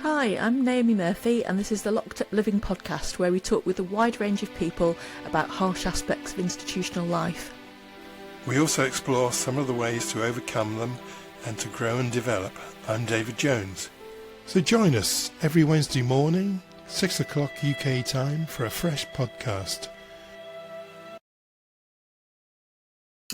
Hi, I'm Naomi Murphy, and this is the Locked Up Living podcast, where we talk with a wide range of people about harsh aspects of institutional life. We also explore some of the ways to overcome them and to grow and develop. I'm David Jones. So join us every Wednesday morning, 6 o'clock UK time, for a fresh podcast.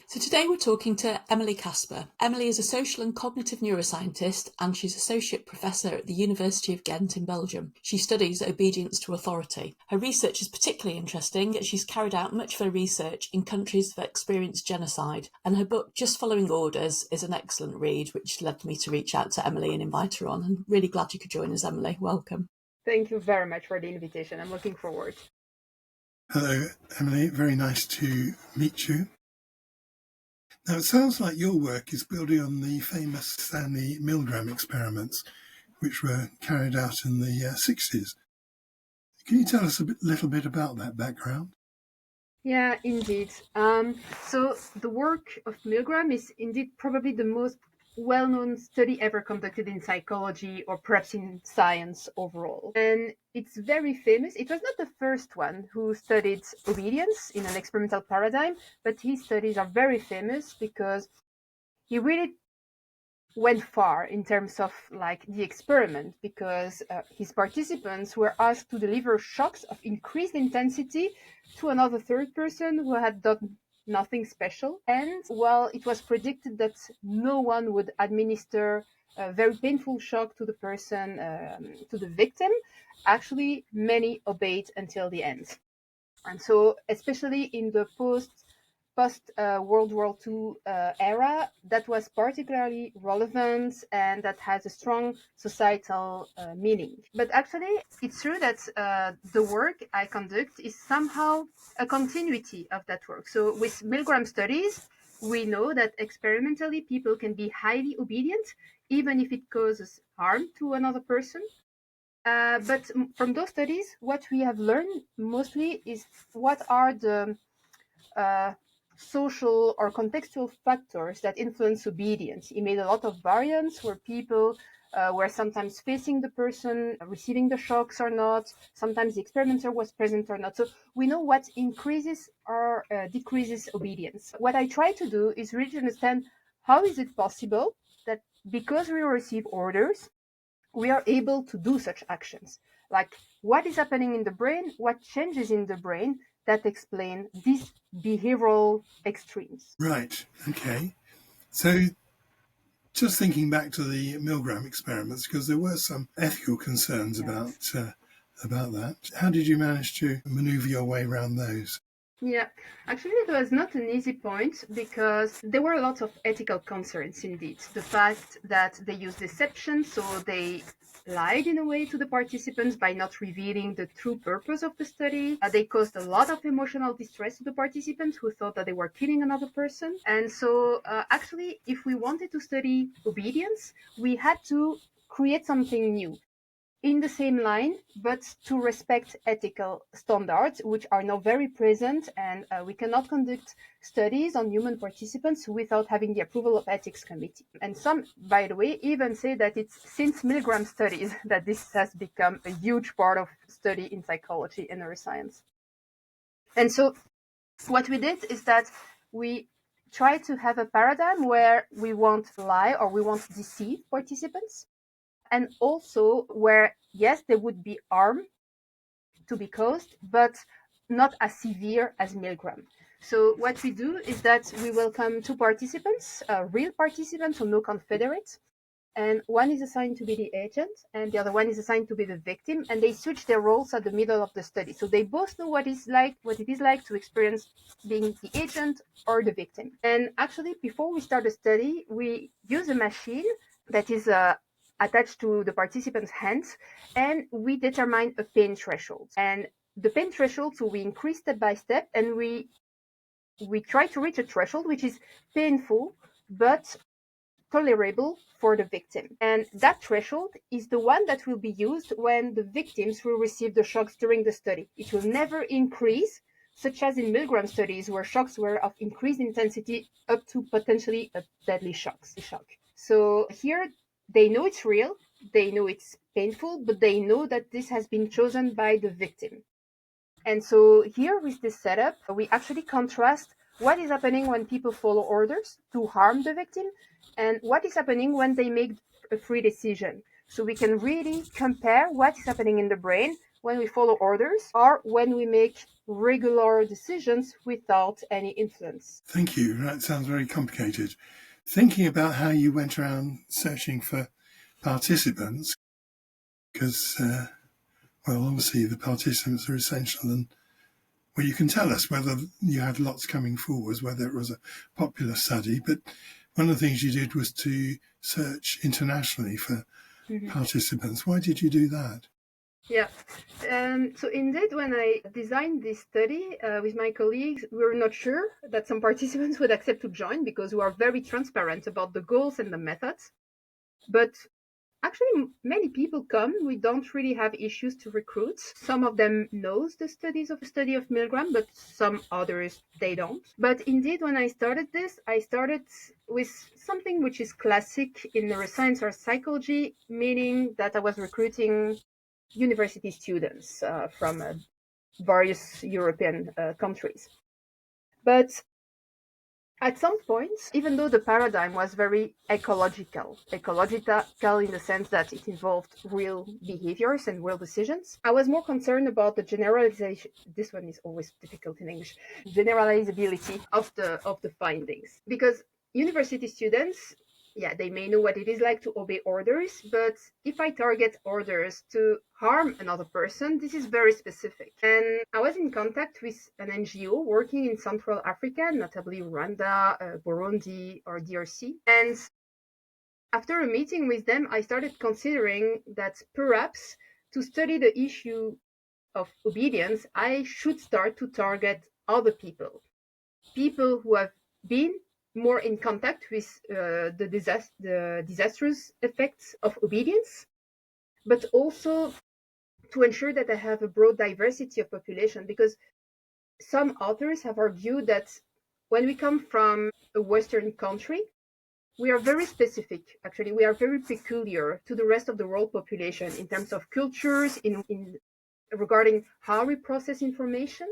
So today we're talking to Emilie Caspar. Emilie is a social and cognitive neuroscientist, and she's Associate Professor at the University of Ghent in Belgium. She studies obedience to authority. Her research is particularly interesting as she's carried out much of her research in countries that experience genocide, and her book Just Following Orders is an excellent read, which led me to reach out to Emilie and invite her on. I'm really glad you could join us, Emilie. Welcome. Thank you very much for the invitation. I'm looking forward. Hello, Emilie. Very nice to meet you. Now, it sounds like your work is building on the famous Stanley Milgram experiments, which were carried out in the 60s. Can you tell us a little bit about that background? Yeah, indeed. So the work of Milgram is indeed probably the most well-known study ever conducted in psychology, or perhaps in science overall. And it's very famous. It was not the first one who studied obedience in an experimental paradigm, but his studies are very famous because he really went far in terms of the experiment, because his participants were asked to deliver shocks of increased intensity to another third person who had done nothing special. And while it was predicted that no one would administer a very painful shock to the person, to the victim, actually many obeyed until the end. And so, especially in the post World War II era, that was particularly relevant, and that has a strong societal meaning. But actually, it's true that the work I conduct is somehow a continuity of that work. So with Milgram studies, we know that experimentally people can be highly obedient, even if it causes harm to another person. But from those studies, what we have learned mostly is what are the social or contextual factors that influence obedience. He made a lot of variants where people were sometimes facing the person receiving the shocks or not. Sometimes the experimenter was present or not. So we know what increases or decreases obedience. What I try to do is really to understand how is it possible that because we receive orders, we are able to do such actions. Like, what is happening in the brain, what changes in the brain that explain these behavioral extremes. Right, okay. So just thinking back to the Milgram experiments, because there were some ethical concerns about that. How did you manage to maneuver your way around those? Yeah, actually it was not an easy point, because there were a lot of ethical concerns indeed. The fact that they used deception, so they lied in a way to the participants by not revealing the true purpose of the study. They caused a lot of emotional distress to the participants who thought that they were killing another person. And so actually, if we wanted to study obedience, we had to create something new in the same line, but to respect ethical standards, which are now very present, and we cannot conduct studies on human participants without having the approval of ethics committee. And some, by the way, even say that it's since Milgram studies that this has become a huge part of study in psychology and neuroscience. And so what we did is that we try to have a paradigm where we won't lie or we won't deceive participants, and also where, yes, there would be harm to be caused, but not as severe as Milgram. So what we do is that we welcome two participants, real participants, so no confederates, and one is assigned to be the agent, and the other one is assigned to be the victim, and they switch their roles at the middle of the study. So they both know what it is like to experience being the agent or the victim. And actually, before we start the study, we use a machine that is attached to the participant's hands, and we determine a pain threshold. And the pain threshold, so we increase step by step, and we try to reach a threshold which is painful but tolerable for the victim. And that threshold is the one that will be used when the victims will receive the shocks during the study. It will never increase, such as in Milgram studies, where shocks were of increased intensity up to potentially a deadly shock. So here, they know it's real, They know it's painful, but they know that this has been chosen by the victim. And so here with this setup, we actually contrast what is happening when people follow orders to harm the victim and what is happening when they make a free decision. So we can really compare what is happening in the brain when we follow orders or when we make regular decisions without any influence. Thank you. That sounds very complicated. Thinking about how you went around searching for participants, because, well, obviously the participants are essential, and well, you can tell us whether you had lots coming forwards, whether it was a popular study, but one of the things you did was to search internationally for participants. Why did you do that? Yeah. So indeed, when I designed this study with my colleagues, we were not sure that some participants would accept to join because we are very transparent about the goals and the methods. But actually, many people come. We don't really have issues to recruit. Some of them knows the study of Milgram, but some others, they don't. But indeed, when I started this, I started with something which is classic in neuroscience or psychology, meaning that I was recruiting university students from various European countries. But at some point, even though the paradigm was very ecological in the sense that it involved real behaviors and real decisions, I was more concerned about the generalization. This one is always difficult in English. Generalizability of the findings, because university students, yeah, they may know what it is like to obey orders, but if I target orders to harm another person, this is very specific. And I was in contact with an NGO working in Central Africa, notably Rwanda, Burundi, or DRC. And after a meeting with them, I started considering that perhaps to study the issue of obedience, I should start to target other people who have been more in contact with the disastrous effects of obedience, but also to ensure that I have a broad diversity of population, because some authors have argued that when we come from a Western country, we are very specific. Actually, we are very peculiar to the rest of the world population in terms of cultures, in regarding how we process information.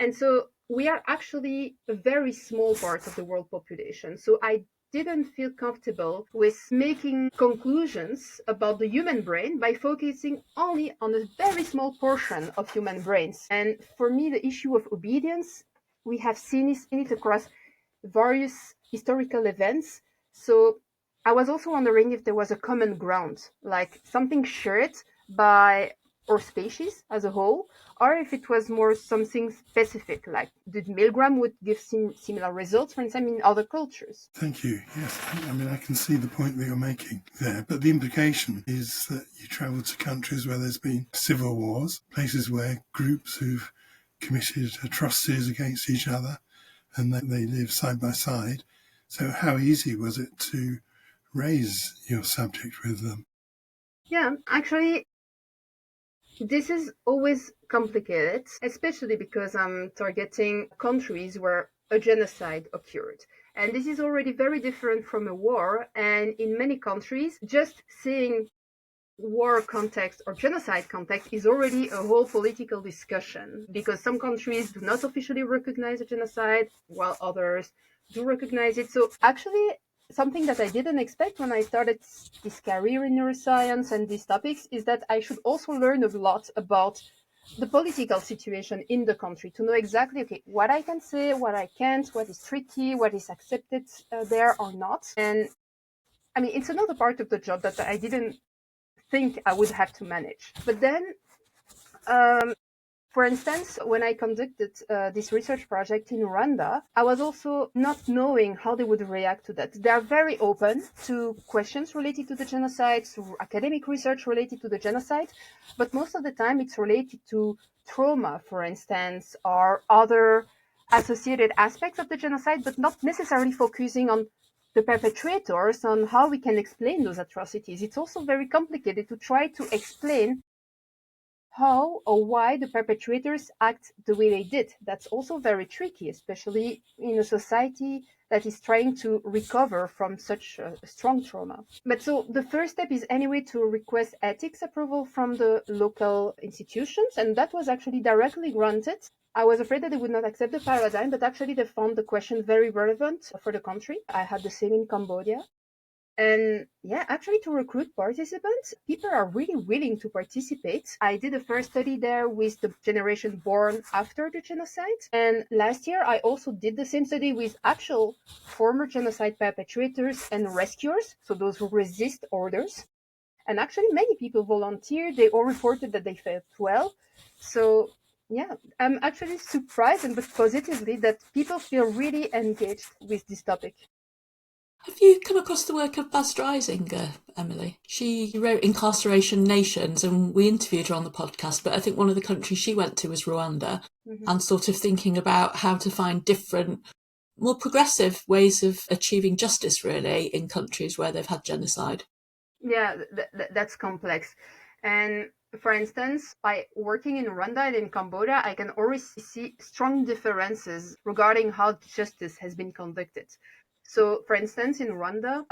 And so we are actually a very small part of the world population. So I didn't feel comfortable with making conclusions about the human brain by focusing only on a very small portion of human brains. And for me, the issue of obedience, we have seen it across various historical events. So I was also wondering if there was a common ground, like something shared by our species as a whole, or if it was more something specific, like did Milgram would give similar results, for instance, in other cultures. Thank you. Yes, I mean, I can see the point that you're making there, but the implication is that you travel to countries where there's been civil wars, places where groups who've committed atrocities against each other, and that they live side by side. So how easy was it to raise your subject with them? Yeah, actually, this is always complicated, especially because I'm targeting countries where a genocide occurred. And this is already very different from a war. And in many countries, just seeing war context or genocide context is already a whole political discussion, because some countries do not officially recognize a genocide while others do recognize it. So actually, something that I didn't expect when I started this career in neuroscience and these topics is that I should also learn a lot about the political situation in the country to know exactly, okay, what I can say, what I can't, what is tricky, what is accepted there or not. And I mean, it's another part of the job that I didn't think I would have to manage. But then, for instance, when I conducted this research project in Rwanda, I was also not knowing how they would react to that. They are very open to questions related to the genocide, to academic research related to the genocide, but most of the time it's related to trauma, for instance, or other associated aspects of the genocide, but not necessarily focusing on the perpetrators, on how we can explain those atrocities. It's also very complicated to try to explain how or why the perpetrators act the way they did. That's also very tricky, especially in a society that is trying to recover from such a strong trauma. But so the first step is anyway to request ethics approval from the local institutions, and that was actually directly granted. I was afraid that they would not accept the paradigm, but actually they found the question very relevant for the country. I had the same in Cambodia. And yeah, actually, to recruit participants, people are really willing to participate. I did a first study there with the generation born after the genocide. And last year, I also did the same study with actual former genocide perpetrators and rescuers, so those who resist orders. And actually, many people volunteered. They all reported that they felt well. So yeah, I'm actually surprised and but positively that people feel really engaged with this topic. Have you come across the work of Bas Dreisinger, Emilie? She wrote Incarceration Nations, and we interviewed her on the podcast, but I think one of the countries she went to was Rwanda, and sort of thinking about how to find different, more progressive ways of achieving justice, really, in countries where they've had genocide. Yeah, that's complex. And for instance, by working in Rwanda and in Cambodia, I can already see strong differences regarding how justice has been conducted. So, for instance, in Rwanda,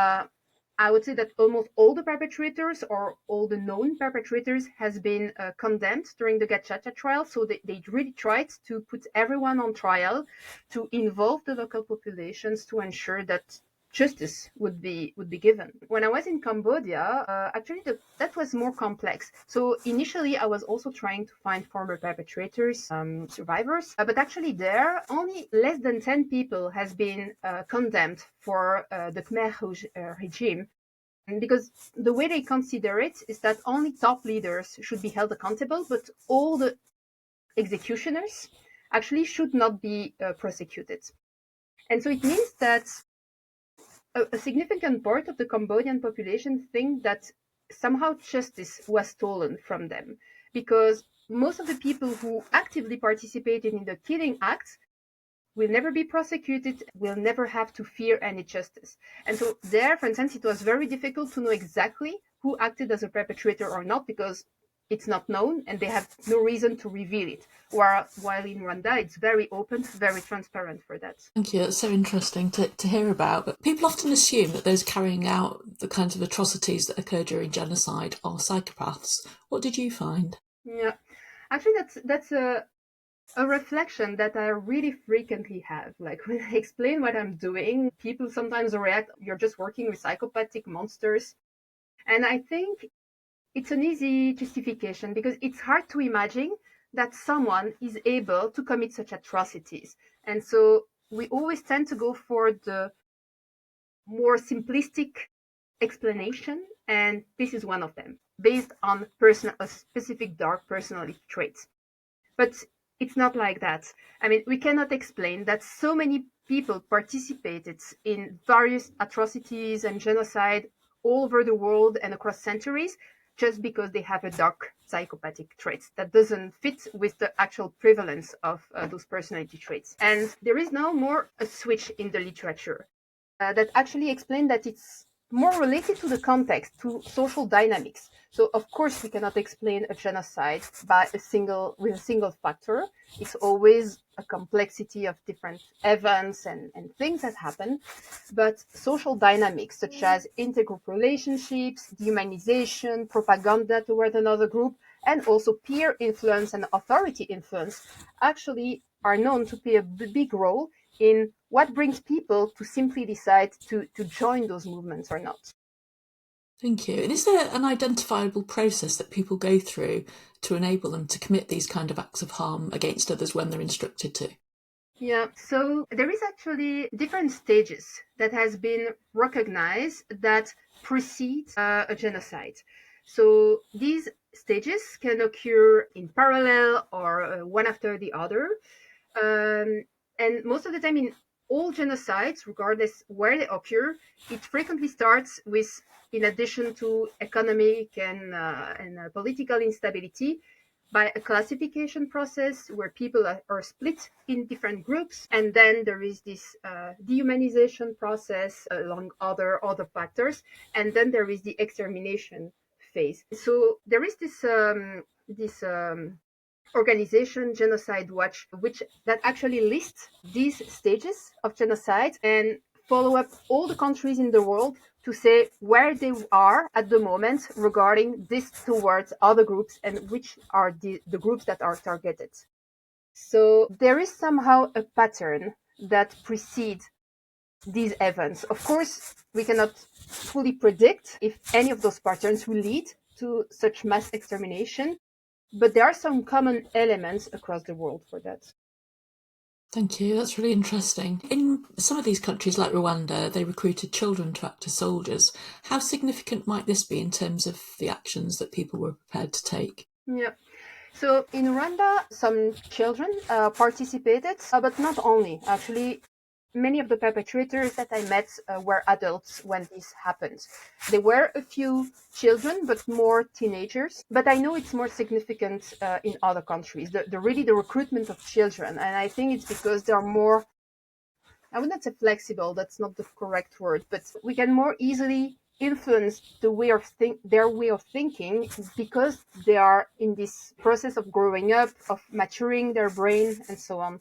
I would say that almost all the perpetrators or all the known perpetrators has been condemned during the Gacaca trial. So they really tried to put everyone on trial, to involve the local populations to ensure that justice would be given. When I was in Cambodia, actually that was more complex. So initially, I was also trying to find former perpetrators, survivors, but actually there only less than 10 people has been condemned for the Khmer Rouge regime. And because the way they consider it is that only top leaders should be held accountable, but all the executioners actually should not be prosecuted. And so it means that a significant part of the Cambodian population think that somehow justice was stolen from them, because most of the people who actively participated in the killing acts will never be prosecuted, will never have to fear any justice. And so there, for instance, it was very difficult to know exactly who acted as a perpetrator or not, because it's not known and they have no reason to reveal it. While in Rwanda, it's very open, very transparent for that. Thank you. It's so interesting to hear about. But people often assume that those carrying out the kinds of atrocities that occur during genocide are psychopaths. What did you find? Yeah, actually, that's a reflection that I really frequently have. Like when I explain what I'm doing, people sometimes react, you're just working with psychopathic monsters. And I think it's an easy justification because it's hard to imagine that someone is able to commit such atrocities. And so we always tend to go for the more simplistic explanation. And this is one of them, based on a specific dark personality traits. But it's not like that. I mean, we cannot explain that so many people participated in various atrocities and genocide all over the world and across centuries just because they have a dark psychopathic traits that doesn't fit with the actual prevalence of those personality traits. And there is now more a switch in the literature that actually explain that it's more related to the context, to social dynamics. So of course we cannot explain a genocide with a single factor. It's always a complexity of different events and things that happen. But social dynamics such as intergroup relationships, dehumanization, propaganda toward another group, and also peer influence and authority influence actually are known to play a big role in what brings people to simply decide to join those movements or not. Thank you. And is there an identifiable process that people go through to enable them to commit these kind of acts of harm against others when they're instructed to? Yeah, so there is actually different stages that has been recognized that precede a genocide. So these stages can occur in parallel or one after the other. And most of the time in all genocides, regardless where they occur, it frequently starts with, in addition to economic and political instability, by a classification process where people are split in different groups, and then there is this dehumanization process along other factors, and then there is the extermination phase. So there is this this organization, Genocide Watch, which that actually lists these stages of genocide and follow up all the countries in the world to say where they are at the moment regarding this towards other groups and which are the groups that are targeted. So there is somehow a pattern that precedes these events. Of course, we cannot fully predict if any of those patterns will lead to such mass extermination, but there are some common elements across the world for that. Thank you. That's really interesting. In some of these countries, like Rwanda, they recruited children to act as soldiers. How significant might this be in terms of the actions that people were prepared to take? Yeah. So in Rwanda, some children participated, but not only. Actually, many of the perpetrators that I met were adults when this happened. There were a few children, but more teenagers. But I know it's more significant in other countries, the recruitment of children. And I think it's because they're more, I would not say flexible, that's not the correct word, but we can more easily influence their way of thinking because they are in this process of growing up, of maturing their brain, and so on.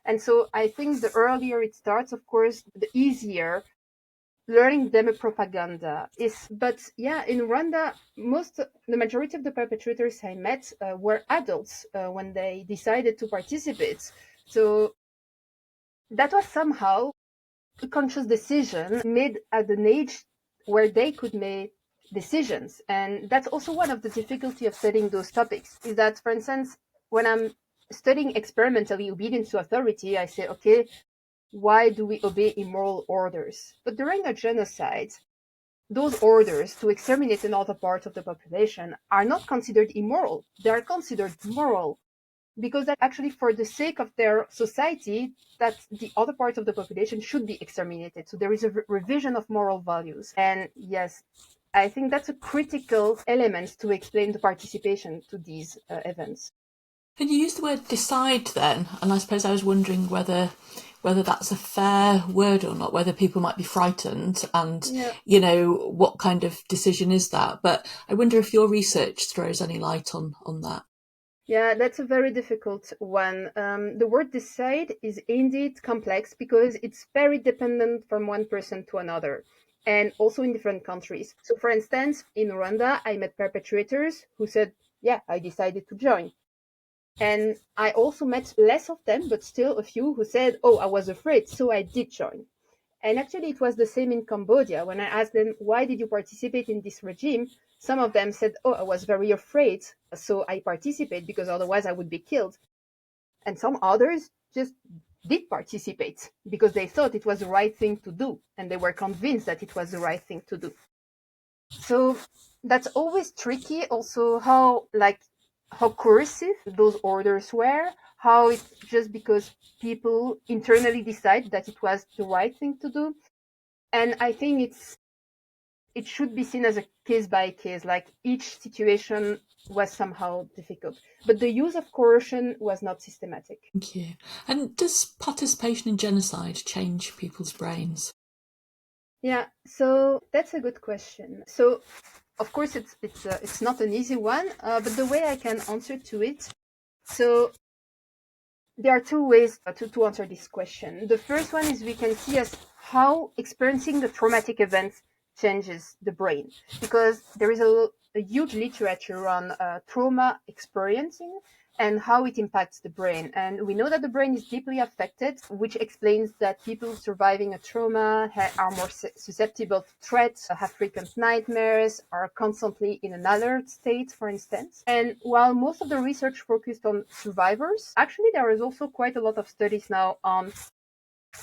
And so I think the earlier it starts, of course, the easier learning demo propaganda is. But yeah, in Rwanda, the majority of the perpetrators I met were adults when they decided to participate. So that was somehow a conscious decision made at an age where they could make decisions. And that's also one of the difficulty of studying those topics, is that, for instance, when I'm studying experimentally obedience to authority, I say, okay, why do we obey immoral orders? But during a genocide, those orders to exterminate another part of the population are not considered immoral. They are considered moral, because that actually, for the sake of their society, that the other part of the population should be exterminated. So there is a revision of moral values. And yes, I think that's a critical element to explain the participation to these events. And you used the word decide then, and I suppose I was wondering whether that's a fair word or not, whether people might be frightened and, what kind of decision is that? But I wonder if your research throws any light on that. Yeah, that's a very difficult one. The word decide is indeed complex because it's very dependent from one person to another, and also in different countries. So, for instance, in Rwanda, I met perpetrators who said, yeah, I decided to join. And I also met less of them, but still a few who said, oh, I was afraid, so I did join. And actually, it was the same in Cambodia. When I asked them, why did you participate in this regime? Some of them said, oh, I was very afraid, so I participate because otherwise I would be killed. And some others just did participate because they thought it was the right thing to do, and they were convinced that it was the right thing to do. So that's always tricky. Also, how coercive those orders were, how it's just because people internally decide that it was the right thing to do. And I think it should be seen as a case by case, like each situation was somehow difficult. But the use of coercion was not systematic. Thank you. And does participation in genocide change people's brains? Yeah, so that's a good question. So, of course, it's not an easy one, but the way I can answer to it, so there are two ways to answer this question. The first one is we can see as how experiencing the traumatic events changes the brain, because there is a huge literature on trauma experiencing and how it impacts the brain. And we know that the brain is deeply affected, which explains that people surviving a trauma are more susceptible to threats, have frequent nightmares, are constantly in an alert state, for instance. And while most of the research focused on survivors, actually there is also quite a lot of studies now on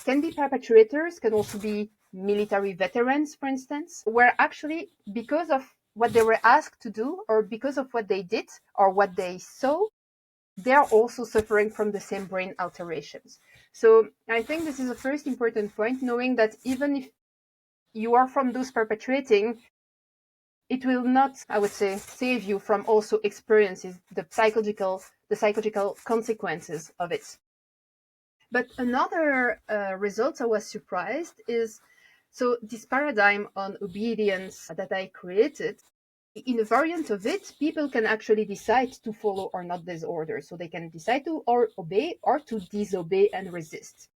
can be perpetrators, can also be military veterans, for instance, where actually because of what they were asked to do or because of what they did or what they saw, they are also suffering from the same brain alterations. So I think this is the first important point, knowing that even if you are from those perpetrating, it will not, I would say, save you from also experiencing the psychological consequences of it. But another result I was surprised is, so this paradigm on obedience that I created, in a variant of it, people can actually decide to follow or not this order. So they can decide to or obey or to disobey and resist.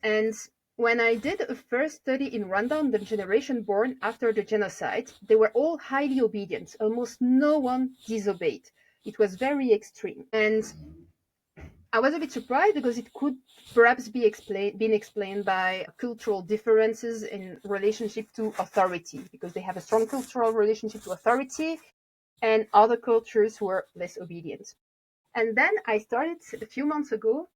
And when I did a first study in Rwanda on the generation born after the genocide, they were all highly obedient. Almost no one disobeyed. It was very extreme. And I was a bit surprised because it could perhaps be been explained by cultural differences in relationship to authority, because they have a strong cultural relationship to authority, and other cultures were less obedient. And then I started a few months ago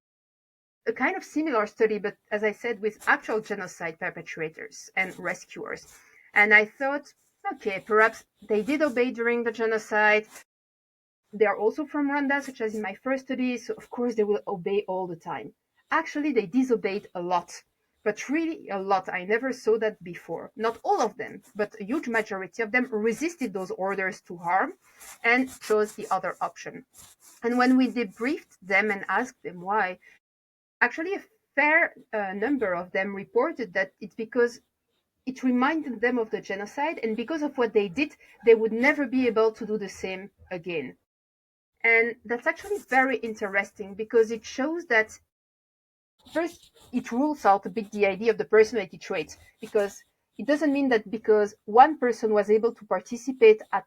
a kind of similar study, but as I said, with actual genocide perpetrators and rescuers. And I thought, okay, perhaps they did obey during the genocide. They are also from Rwanda, such as in my first study, so of course they will obey all the time. Actually, they disobeyed a lot, but really a lot. I never saw that before. Not all of them, but a huge majority of them resisted those orders to harm and chose the other option. And when we debriefed them and asked them why, actually a fair number of them reported that it's because it reminded them of the genocide, and because of what they did, they would never be able to do the same again. And that's actually very interesting because it shows that first it rules out a bit the idea of the personality traits, because it doesn't mean that because one person was able to participate at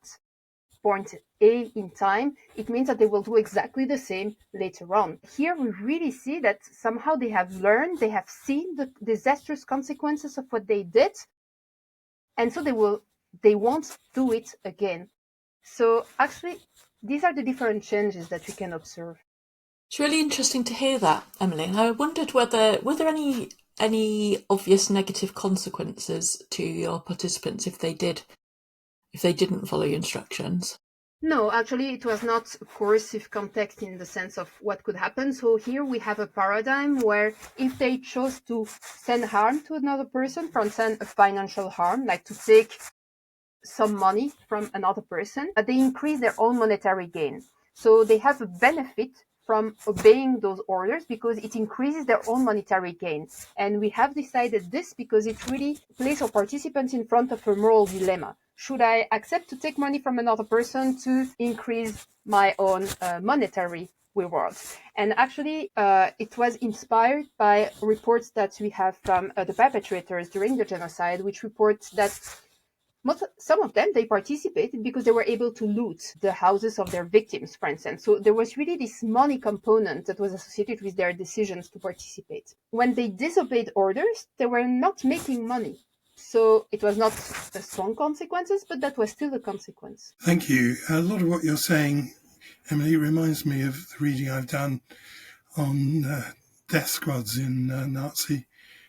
point A in time, it means that they will do exactly the same later on. Here we really see that somehow they have learned, they have seen the disastrous consequences of what they did, and so they won't do it again. So actually, these are the different changes that we can observe. It's really interesting to hear that, Emily. And I wondered were there any obvious negative consequences to your participants if they didn't follow your instructions? No, actually, it was not a coercive context in the sense of what could happen. So here we have a paradigm where if they chose to send harm to another person, for instance, a financial harm, like to take some money from another person, they increase their own monetary gain. So they have a benefit from obeying those orders because it increases their own monetary gain. And we have decided this because it really places our participants in front of a moral dilemma. Should I accept to take money from another person to increase my own monetary rewards? And actually, it was inspired by reports that we have from the perpetrators during the genocide, which reports that some of them, they participated because they were able to loot the houses of their victims, for instance. So there was really this money component that was associated with their decisions to participate. When they disobeyed orders, they were not making money. So it was not a strong consequences, but that was still a consequence. Thank you. A lot of what you're saying, Emily, reminds me of the reading I've done on death squads in Nazi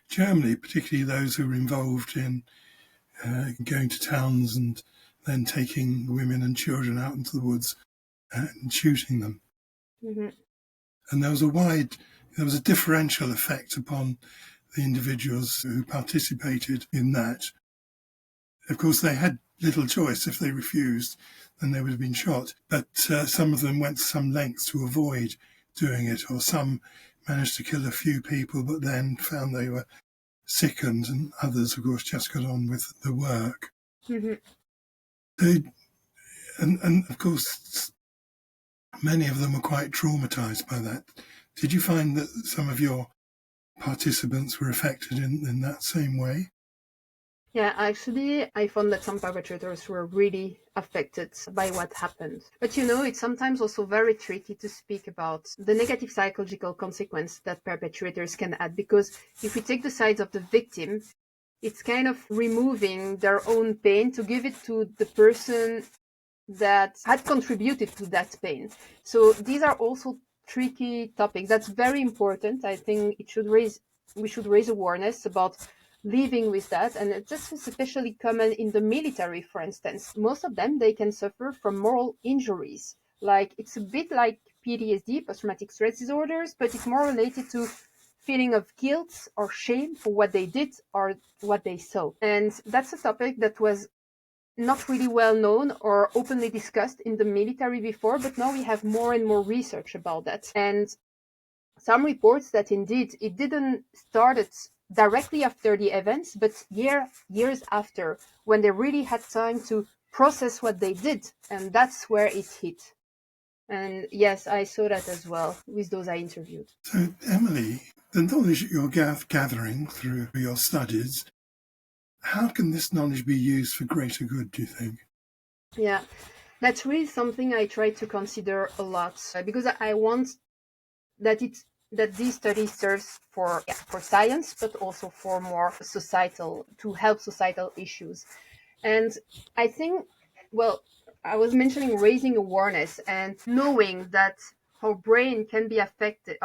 Germany, particularly those who were involved in going to towns and then taking women and children out into the woods and shooting them. Mm-hmm. And there was a differential effect upon the individuals who participated in that. Of course, they had little choice. If they refused, then they would have been shot. But some of them went to some lengths to avoid doing it, or some managed to kill a few people, but then found they were sickened, and others, of course, just got on with the work. Mm-hmm. And of course, many of them were quite traumatized by that. Did you find that some of your participants were affected in that same way? Yeah, actually, I found that some perpetrators were really affected by what happened. But it's sometimes also very tricky to speak about the negative psychological consequence that perpetrators can add, because if we take the side of the victim, it's kind of removing their own pain to give it to the person that had contributed to that pain. So these are also tricky topics. That's very important. I think we should raise awareness about living with that, and this is especially common in the military, for instance. Most of them, they can suffer from moral injuries. Like, it's a bit like PTSD, post-traumatic stress disorders, but it's more related to feeling of guilt or shame for what they did or what they saw. And that's a topic that was not really well known or openly discussed in the military before, but now we have more and more research about that. And some reports that indeed it didn't start directly after the events, but years after, when they really had time to process what they did. And that's where it hit. And yes, I saw that as well with those I interviewed. So, Emilie, the knowledge that you're gathering through your studies, how can this knowledge be used for greater good, do you think? Yeah, that's really something I try to consider a lot, because I want that these studies serves for science, but also for more to help societal issues. And I think, well, I was mentioning raising awareness and knowing that our brains can be affected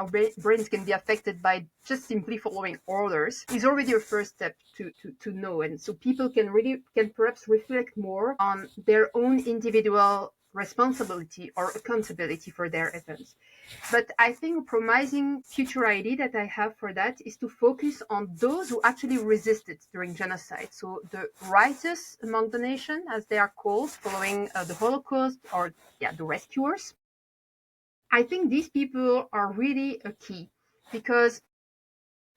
by just simply following orders is already a first step to know. And so people can perhaps reflect more on their own individual responsibility or accountability for their events. But I think a promising future idea that I have for that is to focus on those who actually resisted during genocide. So the righteous among the nation, as they are called, following the Holocaust, or the rescuers. I think these people are really a key, because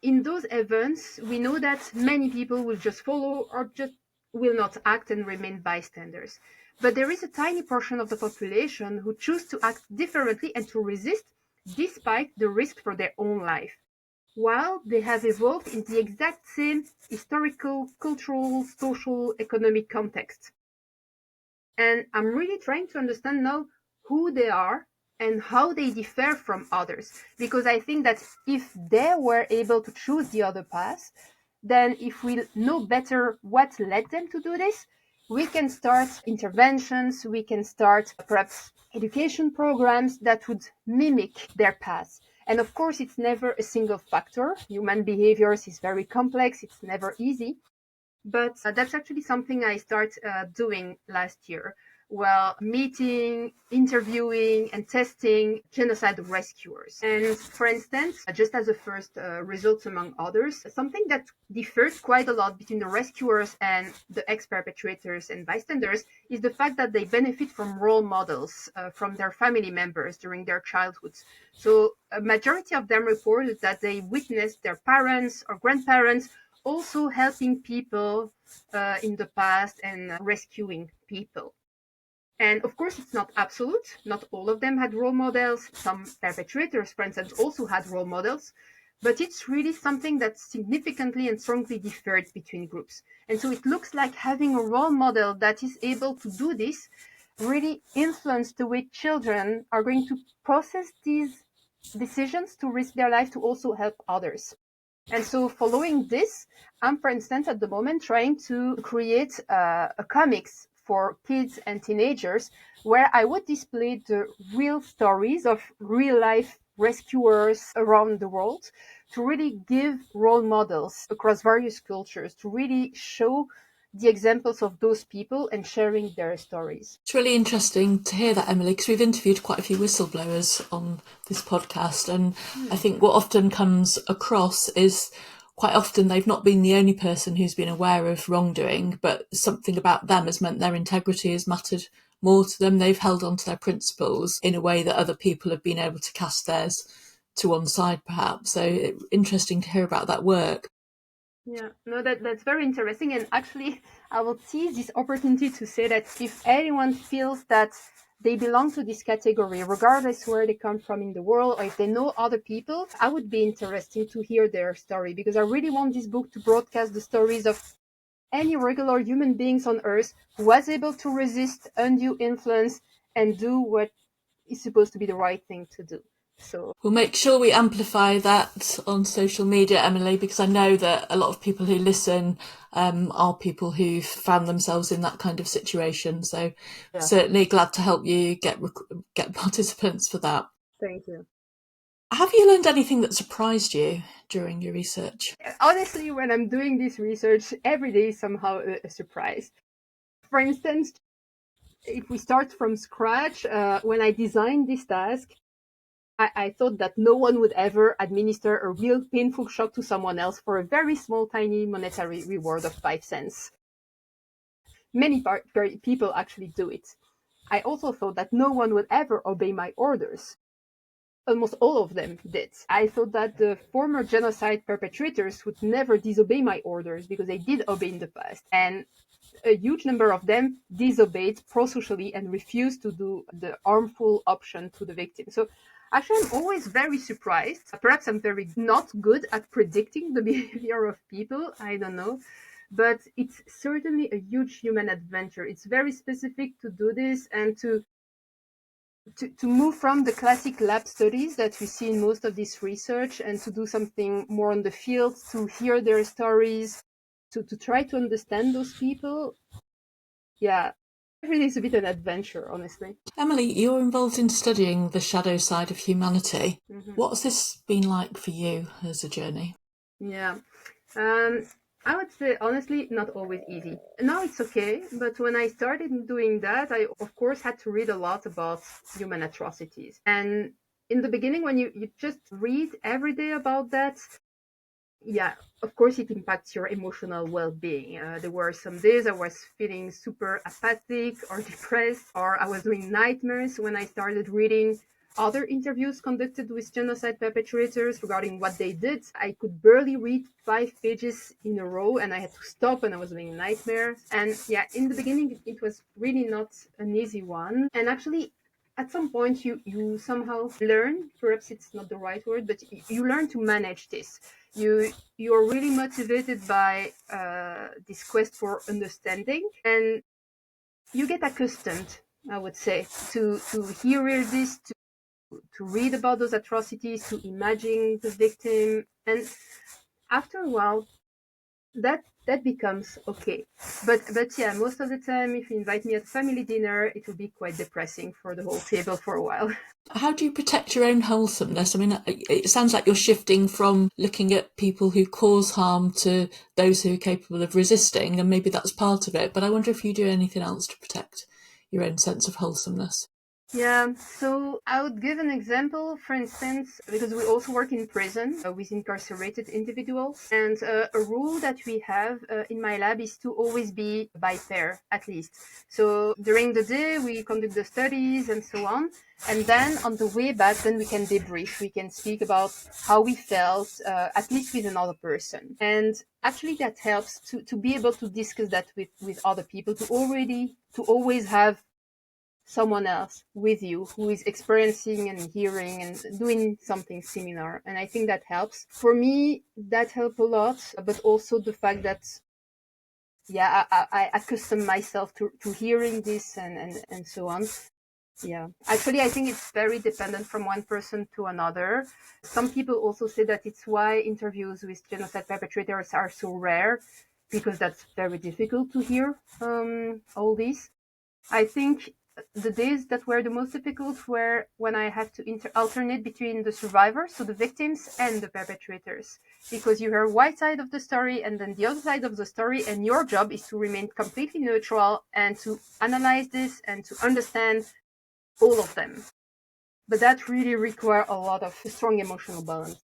in those events, we know that many people will just follow or just will not act and remain bystanders. But there is a tiny portion of the population who choose to act differently and to resist despite the risk for their own life, while they have evolved in the exact same historical, cultural, social, economic context. And I'm really trying to understand now who they are and how they differ from others. Because I think that if they were able to choose the other path, then if we know better what led them to do this, we can start interventions, we can start perhaps education programs that would mimic their path. And of course, it's never a single factor. Human behaviors is very complex, it's never easy. But that's actually something I started doing last year. Well, meeting, interviewing, and testing genocide rescuers. And for instance, just as a first result among others, something that differs quite a lot between the rescuers and the ex-perpetrators and bystanders is the fact that they benefit from role models from their family members during their childhood. So a majority of them reported that they witnessed their parents or grandparents also helping people in the past and rescuing people. And of course, it's not absolute. Not all of them had role models. Some perpetrators, for instance, also had role models. But it's really something that significantly and strongly differed between groups. And so it looks like having a role model that is able to do this really influenced the way children are going to process these decisions to risk their life to also help others. And so following this, I'm, for instance, at the moment trying to create a comics for kids and teenagers where I would display the real stories of real life rescuers around the world to really give role models across various cultures, to really show the examples of those people and sharing their stories. It's really interesting to hear that, Emilie, because we've interviewed quite a few whistleblowers on this podcast, and I think what often comes across is quite often they've not been the only person who's been aware of wrongdoing, but something about them has meant their integrity has mattered more to them. They've held on to their principles in a way that other people have been able to cast theirs to one side, perhaps. So interesting to hear about that work. Yeah, no, that's very interesting. And actually, I will seize this opportunity to say that if anyone feels that they belong to this category, regardless where they come from in the world, or if they know other people, I would be interested to hear their story, because I really want this book to broadcast the stories of any regular human beings on Earth who was able to resist undue influence and do what is supposed to be the right thing to do. So we'll make sure we amplify that on social media, Emilie, because I know that a lot of people who listen are people who've found themselves in that kind of situation. So certainly glad to help you get participants for that. Thank you. Have you learned anything that surprised you during your research? Honestly, when I'm doing this research, every day is somehow a surprise. For instance, if we start from scratch, when I designed this task, I thought that no one would ever administer a real painful shock to someone else for a very small, tiny monetary reward of 5 cents. Many people actually do it. I also thought that no one would ever obey my orders. Almost all of them did. I thought that the former genocide perpetrators would never disobey my orders because they did obey in the past. And a huge number of them disobeyed pro-socially and refused to do the harmful option to the victim. So actually, I'm always very surprised. Perhaps I'm very not good at predicting the behavior of people. I don't know. But it's certainly a huge human adventure. It's very specific to do this and to move from the classic lab studies that we see in most of this research and to do something more on the field, to hear their stories, to try to understand those people. Yeah, it really is a bit an adventure, honestly. Emilie, you're involved in studying the shadow side of humanity. Mm-hmm. What's this been like for you as a journey? Yeah. I would say, honestly, not always easy. Now it's okay, but when I started doing that, I, of course, had to read a lot about human atrocities. And in the beginning, when you just read every day about that, yeah, of course, it impacts your emotional well-being. There were some days I was feeling super apathic or depressed, or I was doing nightmares when I started reading other interviews conducted with genocide perpetrators regarding what they did. I could barely read 5 pages in a row, and I had to stop when I was doing nightmares. And yeah, in the beginning, it was really not an easy one. And actually, at some point, you somehow learn, perhaps it's not the right word, but you learn to manage this. You're really motivated by this quest for understanding, and you get accustomed, I would say, to hear this, to read about those atrocities, to imagine the victim, and after a while, that becomes okay. But yeah, most of the time, if you invite me at family dinner, it will be quite depressing for the whole table for a while. How do you protect your own wholesomeness? I mean, it sounds like you're shifting from looking at people who cause harm to those who are capable of resisting, and maybe that's part of it. But I wonder if you do anything else to protect your own sense of wholesomeness. Yeah, so I would give an example, for instance, because we also work in prison with incarcerated individuals. And a rule that we have in my lab is to always be by pair, at least. So during the day, we conduct the studies and so on. And then on the way back, then we can debrief. We can speak about how we felt, at least with another person. And actually that helps to be able to discuss that with other people, to always have someone else with you who is experiencing and hearing and doing something similar. And I think that helps. For me, that helped a lot, but also the fact that, yeah, I accustom myself to hearing this and so on. Yeah, actually, I think it's very dependent from one person to another. Some people also say that it's why interviews with genocide perpetrators are so rare, because that's very difficult to hear all this. I think the days that were the most difficult were when I had to alternate between the survivors, so the victims, and the perpetrators, because you hear one side of the story and then the other side of the story, and your job is to remain completely neutral and to analyze this and to understand all of them. But that really requires a lot of strong emotional balance.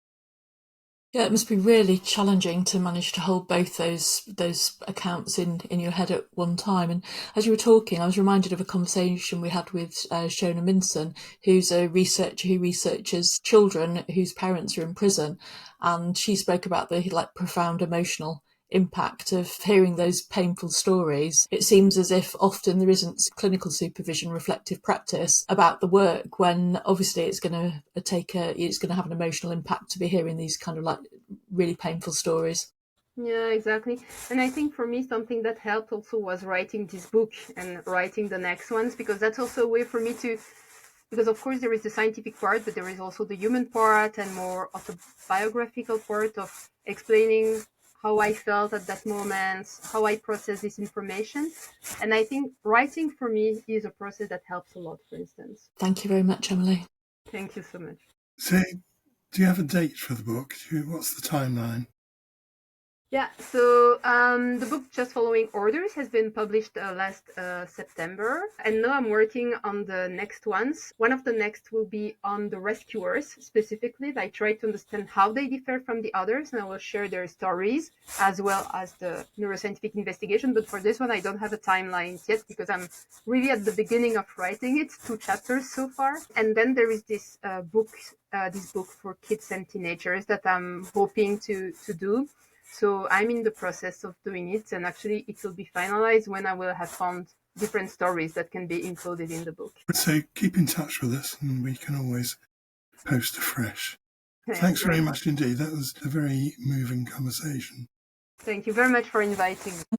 Yeah, it must be really challenging to manage to hold both those accounts in your head at one time. And as you were talking, I was reminded of a conversation we had with Shona Minson, who's a researcher who researches children whose parents are in prison, and she spoke about the profound emotional impact of hearing those painful stories. It seems as if often there isn't clinical supervision, reflective practice about the work, when obviously it's going to have an emotional impact to be hearing these kind of really painful stories. Yeah, exactly. And I think for me, something that helped also was writing this book and writing the next ones, because that's also a way for me to, because of course there is the scientific part, but there is also the human part and more autobiographical part of explaining how I felt at that moment, how I process this information. And I think writing for me is a process that helps a lot, for instance. Thank you very much, Emilie. Thank you so much. So, do you have a date for the book? What's the timeline? Yeah, so the book Just Following Orders has been published last September, and now I'm working on the next ones. One of the next will be on the rescuers specifically. I try to understand how they differ from the others, and I will share their stories as well as the neuroscientific investigation. But for this one, I don't have a timeline yet because I'm really at the beginning of writing it, 2 chapters so far. And then there is this book for kids and teenagers that I'm hoping to do. So I'm in the process of doing it, and actually it will be finalized when I will have found different stories that can be included in the book. So keep in touch with us and we can always post afresh. Yeah, Thanks very great. much indeed. That was a very moving conversation. Thank you very much for inviting me.